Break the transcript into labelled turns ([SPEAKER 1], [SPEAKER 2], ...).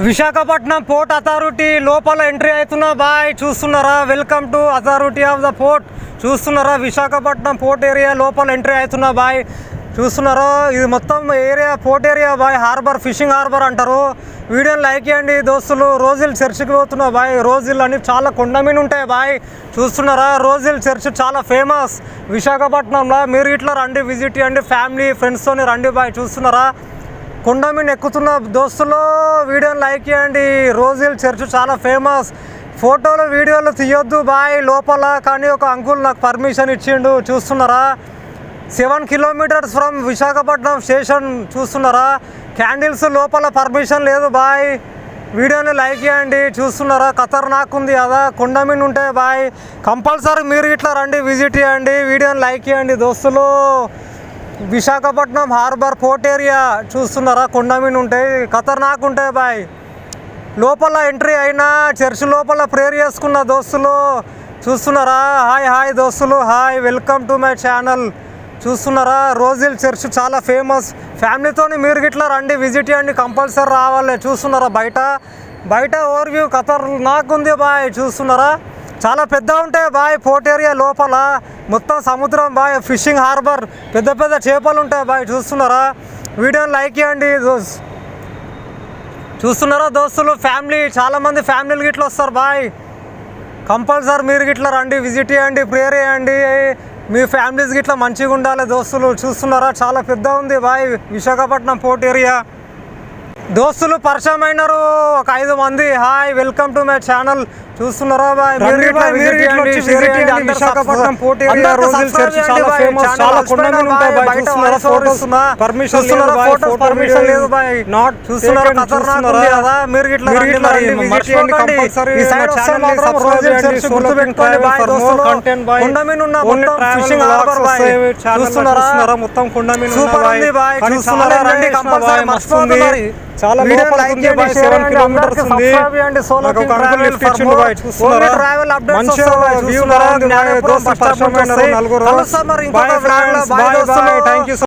[SPEAKER 1] Visakhapatnam port authority లోపల entry అవుతున్నా boy చూస్తున్నారా. Welcome to authority of the port. చూస్తున్నారా విశాఖపట్నం పోర్ట్ ఏరియా లోపల ఎంట్రీ అవుతున్నా బాయ్ చూస్తున్నారా. ఇది మొత్తం area port area boy. Harbour, fishing harbour అంటారు. వీడియోని లైక్ చేయండి దోస్తులు. రోజిల్ చర్చికి పోతున్నా బాయ్. రోజిల్ అని చాలా కొండమీన ఉంటాయి బాయ్. చూస్తున్నారా రోజిల్ చర్చ్ చాలా ఫేమస్ విశాఖపట్నంలో. మీరు ఇట్లా రండి, విజిట్ చేయండి, ఫ్యామిలీ ఫ్రెండ్స్తో రండి బాయ్. చూస్తున్నారా కొండమీన ఎక్కుతున్న దోస్తులు వీడియోని లైక్ చేయండి. రోజిల్ చర్చ్ చాలా ఫేమస్. ఫోటోలు వీడియోలు తీయొద్దు బాయ్ లోపల, కానీ ఒక అంకుల్ నాకు పర్మిషన్ ఇచ్చిండు. చూస్తున్నారా 7 కిలోమీటర్స్ ఫ్రమ్ విశాఖపట్నం స్టేషన్. చూస్తున్నారా క్యాండిల్స్ లోపల పర్మిషన్ లేదు బాయ్. వీడియోని లైక్ చేయండి. చూస్తున్నారా ఖతర్నాక్ ఉంది కదా, కొండమీన ఉంటాయి బాయ్. కంపల్సరీ మీరు ఇట్లా రండి, విజిట్ చేయండి, వీడియోని లైక్ చేయండి దోస్తులు. విశాఖపట్నం హార్బర్ పోర్ట్ ఏరియా చూస్తున్నారా కొండమీన ఉంటాయి, ఖతర్నాక్ ఉంటాయి బాయ్. లోపల ఎంట్రీ అయినా చర్చ్ లోపల ప్రేయర్ చేసుకున్న దోస్తులు చూస్తున్నారా. హాయ్ దోస్తులు, hi, welcome to my channel. చూస్తున్నారా రోజిల్ చర్చ్ చాలా ఫేమస్. ఫ్యామిలీతో మీరు గిట్లా రండి, విజిట్ చేయండి, కంపల్సరీ రావాలి. చూస్తున్నారా బయట ఓవర్వ్యూ ఖతర్నాక్ ఉంది బాయ్. చూస్తున్నారా చాలా పెద్ద ఉంటాయి బాయ్ పోర్ట్ ఏరియా లోపల. మొత్తం సముద్రం బాయ్, ఫిషింగ్ హార్బర్, పెద్ద చేపలు ఉంటాయి బాయ్. చూస్తున్నారా వీడియోని లైక్ చేయండి. చూస్తున్నారా దోస్తులు ఫ్యామిలీ, చాలామంది ఫ్యామిలీలు గిట్లా వస్తారు బాయ్. కంపల్సరీ మీరు గిట్లా రండి, విజిట్ చేయండి, ప్రేయర్ చేయండి, మీ ఫ్యామిలీస్ గిట్లా మంచిగా ఉండాలి దోస్తులు. చూస్తున్నారా చాలా పెద్ద ఉంది బాయ్ విశాఖపట్నం పోర్ట్ ఏరియా. దోస్తులు పరిచయం అయినారు ఒక 5 మంది. Hi, welcome to my channel. చూస్తున్నారా బాయ్ Visakhapatnam port area Ross Hill church చాలా ఫేమస్. చాలా కొండమీన ఉంటాయి బాయ్. చూస్తున్నారా ఫోటోస్ పర్మిషన్ లేదు బాయ్. నాట్ చూస్తున్నారా ఖతర్నాక్ ఉంది కదా, మీరు గిట్లా రండి మరి, విజిట్ చేయండి కంపల్సరీ. ఈ సైడ్ వస్తే మాత్రం రోజిల్ చర్చ్ గుర్తుపెట్టుకోండి బాయ్ దోస్తులు. కొండమీన ఉన్న మొత్తం ఫిషింగ్ హార్బర్ బాయ్. చూస్తున్నారా మొత్తం కొండమీన ఉంది బాయ్. చూస్తున్నారా రండి కంపల్సరీ, మస్తుంది. చాలా లోపల ఉంది బాయ్, 7 కిలోమీటర్స్ ఉంది. నాకు ఒక అంకుల్ లిఫ్ట్ ఇచ్చిండు బాయ్. చూస్తున్నారా మంచిగా వ్యూ బాగుంది బాయ్. దోస్తులు పరిచయం అయినారు 4. Bye friends, bye. థాంక్యూ.